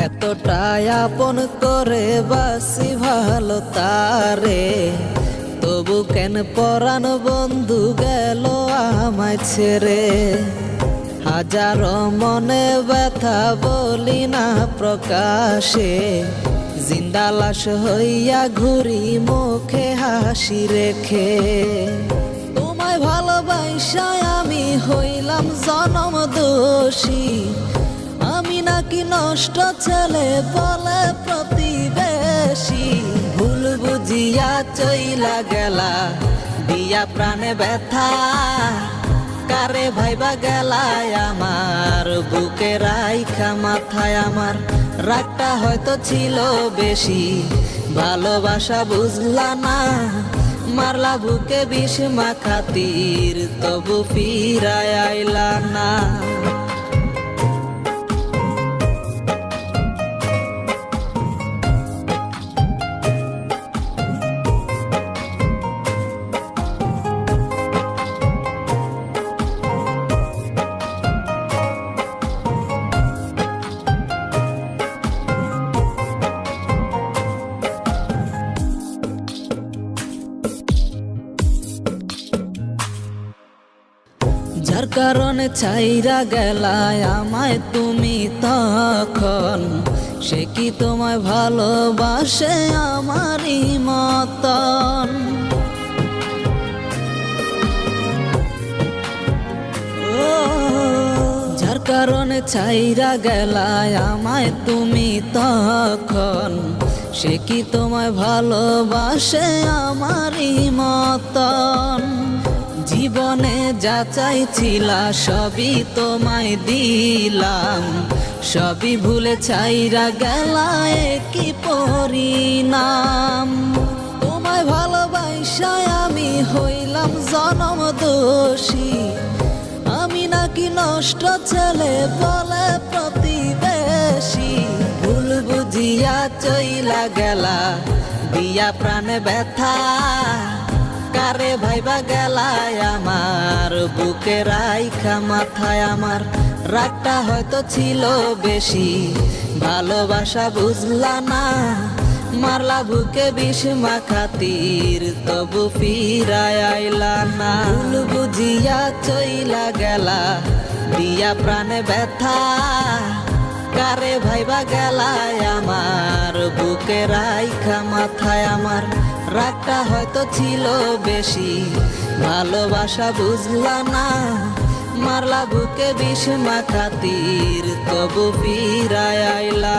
এতটাই আপন করে বাসি ভালো তারে, তবু কেন পরাণ বন্ধু গেল আমায় ছেড়ে। হাজারো মনে ব্যথা বলি না প্রকাশে, জিন্দা লাশ হইয়া ঘুরি মুখে হাসি রেখে। তোমায় ভালোবাসায় আমি হইলাম জনম দোষী, আমি নাকি নষ্ট ছেলে বলে প্রতিবেশী। ভুল বুঝিয়া চইলা গেলা দিয়া প্রাণে ব্যথা, কারে ভাইবা গেলায় আমার বুকে রাইখা মাথায়। আমার রাগটা হয়তো ছিল বেশি, ভালোবাসা বুঝলা না, মারলা বুকে বিষ মাখাতির, তবু ফিরায় আইলা না। যার কারণে ছাইরা গেলায় আমায় তুমি তখন, সে কি তোমায় ভালোবাসে আমারই মতন? যার কারণে ছাইরা গেলায় আমায় তুমি তখন, সে কি তোমায় ভালোবাসে আমারই মতন? জীবনে যা চাইছিলা সবই তোমায় দিলাম, সবই ভুলে ছাইরা গেলায় কি পরিণাম। তোমায় ভালোবাসায় আমি হইলাম জনম দোষী, আমি নাকি নষ্ট ছেলে বলে প্রতিবেশী। ভুল বুঝিয়া চইলা গেলা দিয়া প্রাণে ব্যথা, কারে ভাইবা গেলায় আমার বুকে রাইখা মাথায়। আমার রাগটা হয়তো ছিল বেশি, ভালোবাসা বুঝলা না, মারলা বুকে বিষ মাখাতির, তবু ফিরায় আইলা না। ভুল বুঝিয়া চইলা গেলা দিয়া প্রাণে ব্যথা, কারে ভাইবা গেলায় আমার বুকে রাইখা মাথায়। আমার রাগটা হয়তো ছিল বেশি, ভালোবাসা বুঝলা না, মারলা বুকে বিষ মাখাতির, তবু ফিরায় আইলা